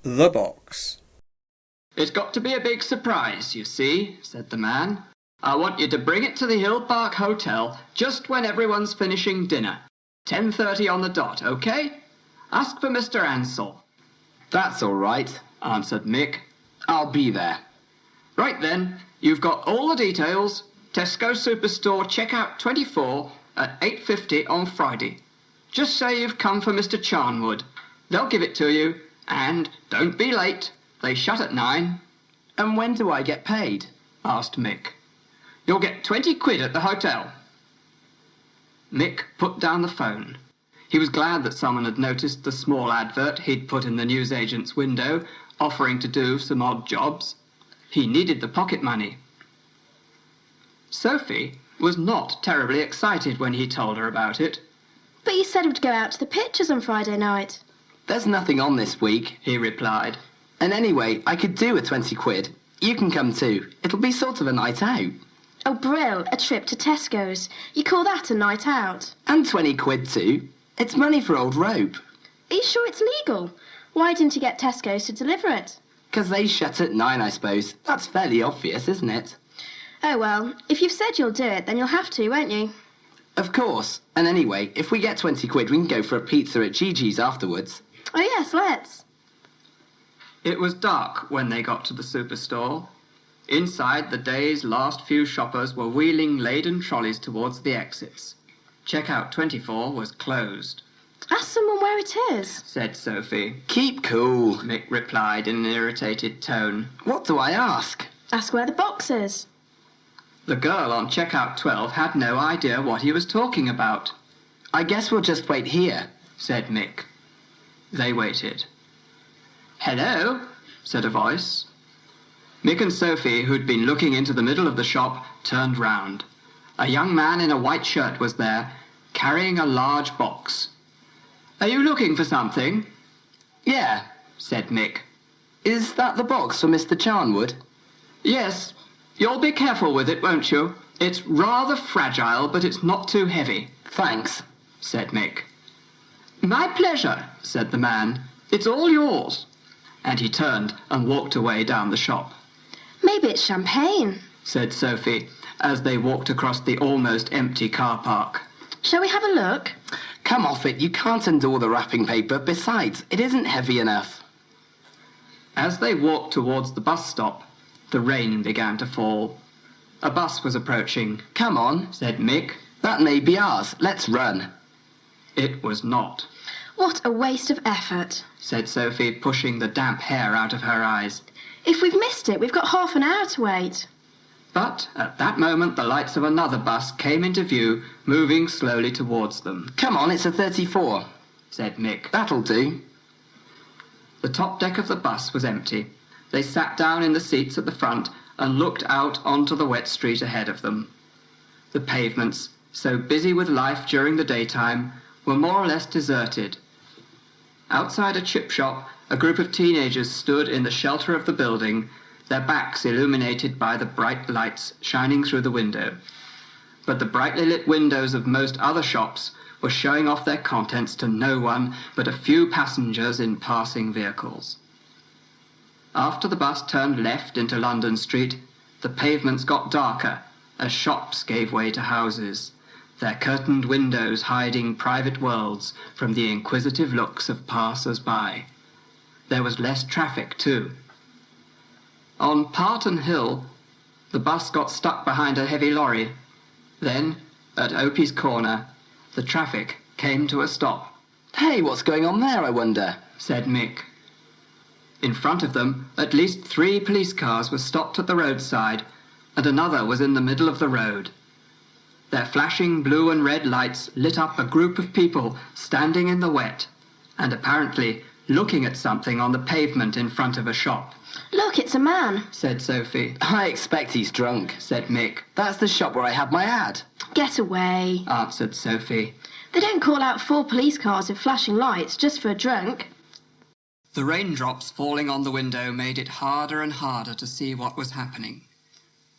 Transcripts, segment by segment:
The box. "It's got to be a big surprise, you see," said the man. "I want you to bring it to the Hill Park Hotel just when everyone's finishing dinner. 10:30 on the dot, okay? Ask for Mr. Ansell." "That's all right," answered Mick. "I'll be there." "Right then, you've got all the details. Tesco Superstore checkout 24 at 8:50 on Friday. Just say you've come for Mr. Charnwood. They'll give it to you, and don't be late. They shut at 9. "And when do I get paid?" asked Mick. "You'll get 20 quid at the hotel." Mick put down the phone. He was glad that someone had noticed the small advert he'd put in the newsagent's window, offering to do some odd jobs. He needed the pocket money. Sophie was not terribly excited when he told her about it. "But you said we'd go out to the pictures on Friday night." "There's nothing on this week," he replied. "And anyway, I could do with 20 quid. You can come too. It'll be sort of a night out." "Oh, Brill, a trip to Tesco's. You call that a night out?" "And 20 quid too. It's money for old rope." "Are you sure it's legal? Why didn't you get Tesco's to deliver it?" "'Cause they shut at 9, I suppose. That's fairly obvious, isn't it?" "Oh, well, if you've said you'll do it, then you'll have to, won't you?" "Of course. And anyway, if we get 20 quid, we can go for a pizza at Gigi's afterwards." "Oh, yes, let's." It was dark when they got to the superstore. Inside, the day's last few shoppers were wheeling laden trolleys towards the exits. Checkout 24 was closed. "Ask someone where it is," said Sophie. "Keep cool," Mick replied in an irritated tone. "What do I ask?" "Ask where the box is." The girl on checkout 12 had no idea what he was talking about. "I guess we'll just wait here," said Mick. They waited. "Hello," said a voice. Mick and Sophie, who'd been looking into the middle of the shop, turned round. A young man in a white shirt was there, carrying a large box. "Are you looking for something?" "Yeah," said Mick. "Is that the box for Mr. Charnwood?" "Yes. You'll be careful with it, won't you? It's rather fragile, but it's not too heavy." "Thanks," said Mick. "My pleasure," said the man. "It's all yours." And he turned and walked away down the shop. "Maybe it's champagne," said Sophie, as they walked across the almost empty car park. "Shall we have a look?" "Come off it. You can't undo all the wrapping paper. Besides, it isn't heavy enough." As they walked towards the bus stop, the rain began to fall. A bus was approaching. "Come on," said Mick. "That may be ours. Let's run." It was not. "What a waste of effort," said Sophie, pushing the damp hair out of her eyes. "If we've missed it, we've got half an hour to wait." But at that moment the lights of another bus came into view, moving slowly towards them. "Come on, it's a 34. said Mick. "That'll do." The top deck of the bus was empty. They sat down in the seats at the front and looked out onto the wet street ahead of them. The pavements, so busy with life during the daytime, were more or less deserted. Outside a chip shop, a group of teenagers stood in the shelter of the building, their backs illuminated by the bright lights shining through the window. But the brightly lit windows of most other shops were showing off their contents to no one but a few passengers in passing vehicles. After the bus turned left into London Street, the pavements got darker as shops gave way to houses, their curtained windows hiding private worlds from the inquisitive looks of passers-by. There was less traffic, too. On Parton Hill, the bus got stuck behind a heavy lorry. Then, at Opie's corner, the traffic came to a stop. "Hey, what's going on there, I wonder?" said Mick. In front of them, at least 3 police cars were stopped at the roadside, and another was in the middle of the road. Their flashing blue and red lights lit up a group of people standing in the wet and apparently looking at something on the pavement in front of a shop. "Look, it's a man," said Sophie. "I expect he's drunk," said Mick. "That's the shop where I had my ad." "Get away," answered Sophie. "They don't call out 4 police cars with flashing lights just for a drunk." The raindrops falling on the window made it harder and harder to see what was happening.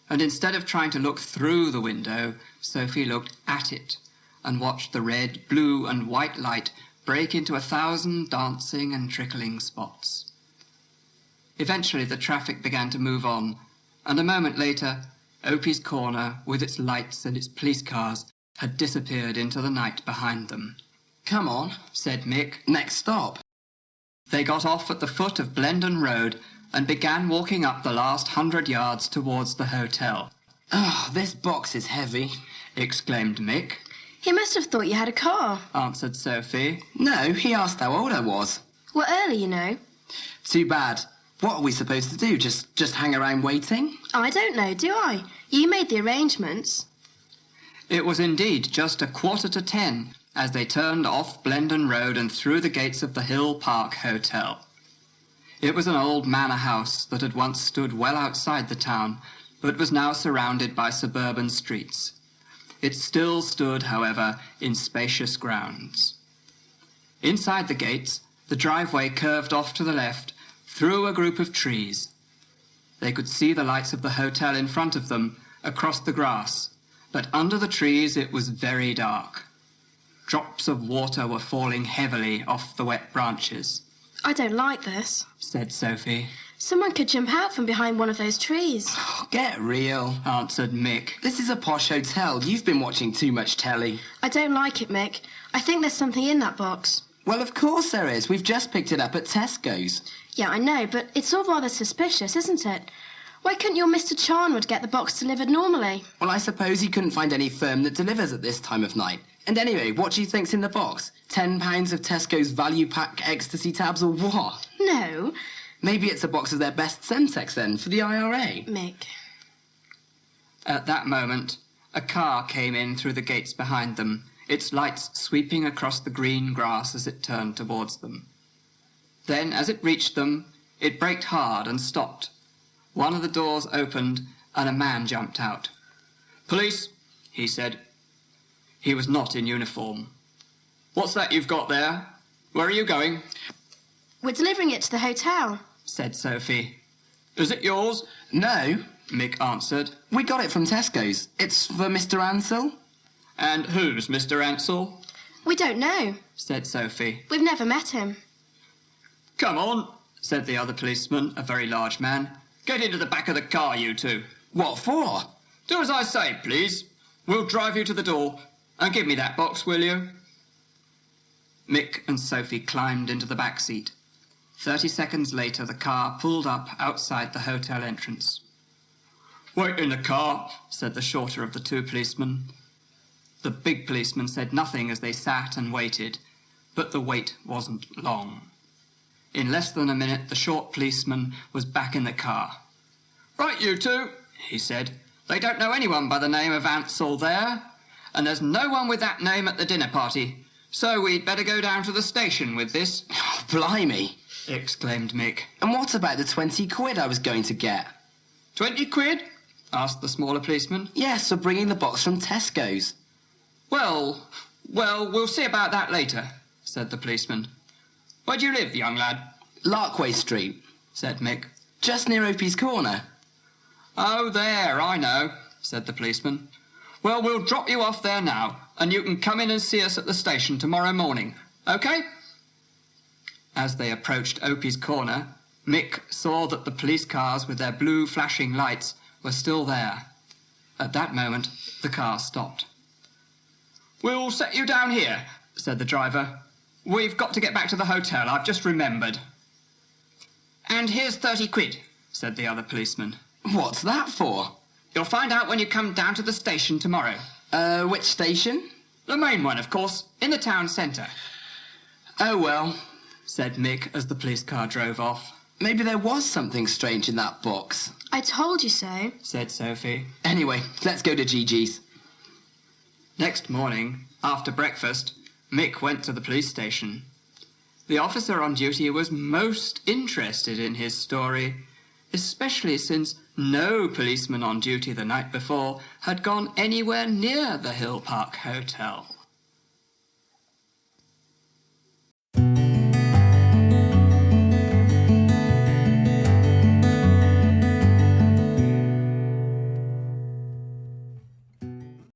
And instead of trying to look through the window, Sophie looked at it and watched the red, blue and white light break into 1,000 dancing and trickling spots. Eventually the traffic began to move on, and a moment later, Opie's Corner, with its lights and its police cars, had disappeared into the night behind them. Come on, Said Mick. next stop. They got off at the foot of Blendon Road and began walking up the last 100 yards towards the hotel. Oh, this box is heavy. Exclaimed Mick. He must have thought you had a car. Answered Sophie. No, he asked how old I was. We're early, you know. Too bad. What are we supposed to do? Just hang around waiting? I don't know, do I? You made the arrangements. It was indeed just 9:45 as they turned off Blendon Road and through the gates of the Hill Park Hotel. It was an old manor house that had once stood well outside the town, but was now surrounded by suburban streets. It still stood, however, in spacious grounds. Inside the gates, the driveway curved off to the left, through a group of trees. They could see the lights of the hotel in front of them, across the grass, but under the trees it was very dark. Drops of water were falling heavily off the wet branches. I don't like this. Said Sophie. Someone could jump out from behind one of those trees. Oh, get real. Answered Mick. This is a posh hotel. You've been watching too much telly. I don't like it, Mick. I think there's something in that box. Well, of course there is. We've just picked it up at Tesco's. Yeah, I know, but it's all rather suspicious, isn't it? Why couldn't your Mr. Charnwood get the box delivered normally? Well, I suppose he couldn't find any firm that delivers at this time of night. And anyway, what do you think's in the box? £10 of Tesco's value pack ecstasy tabs or what? No, Maybe it's a box of their best Semtex then, for the IRA. Mick. At that moment, a car came in through the gates behind them, its lights sweeping across the green grass as it turned towards them. Then, as it reached them, it braked hard and stopped. One of the doors opened, and a man jumped out. "Police," he said. He was not in uniform. "What's that you've got there? Where are you going?" We're delivering it to the hotel. Said Sophie. "Is it yours?" No, Mick answered. we got it from Tesco's. It's for Mr. Ansell. "And who's Mr. Ansell?" We don't know. Said Sophie. We've never met him. "Come on," said the other policeman, a very large man. "Get into the back of the car, you two." What for? "Do as I say, please. We'll drive you to the door. And give me that box, will you?" Mick and Sophie climbed into the back seat. 30 seconds later, the car pulled up outside the hotel entrance. "Wait in the car," said the shorter of the two policemen. The big policeman said nothing as they sat and waited, but the wait wasn't long. In less than a minute, the short policeman was back in the car. "Right, you two," he said. "They don't know anyone by the name of Ansell there, and there's no one with that name at the dinner party, so we'd better go down to the station with this," Oh, blimey. exclaimed Mick. And what about the 20 quid I was going to get? 20 quid? Asked the smaller policeman. Yes, for bringing the box from Tesco's. Well, we'll see about that later," said the policeman. "Where do you live, young lad?" Larkway Street, said Mick. just near Opie's Corner. "Oh, there, I know," said the policeman. "Well, we'll drop you off there now, and you can come in and see us at the station tomorrow morning, OK?" As they approached Opie's Corner, Mick saw that the police cars with their blue flashing lights were still there. At that moment, the car stopped. "We'll set you down here," said the driver. "We've got to get back to the hotel, I've just remembered." "And here's 30 quid, said the other policeman. What's that for? "You'll find out when you come down to the station tomorrow." Which station? "The main one, of course, in the town centre," Oh, well, said Mick as the police car drove off. maybe there was something strange in that box. I told you so. Said Sophie. Anyway, let's go to Gigi's. Next morning, after breakfast, Mick went to the police station. The officer on duty was most interested in his story, especially since no policeman on duty the night before had gone anywhere near the Hill Park Hotel.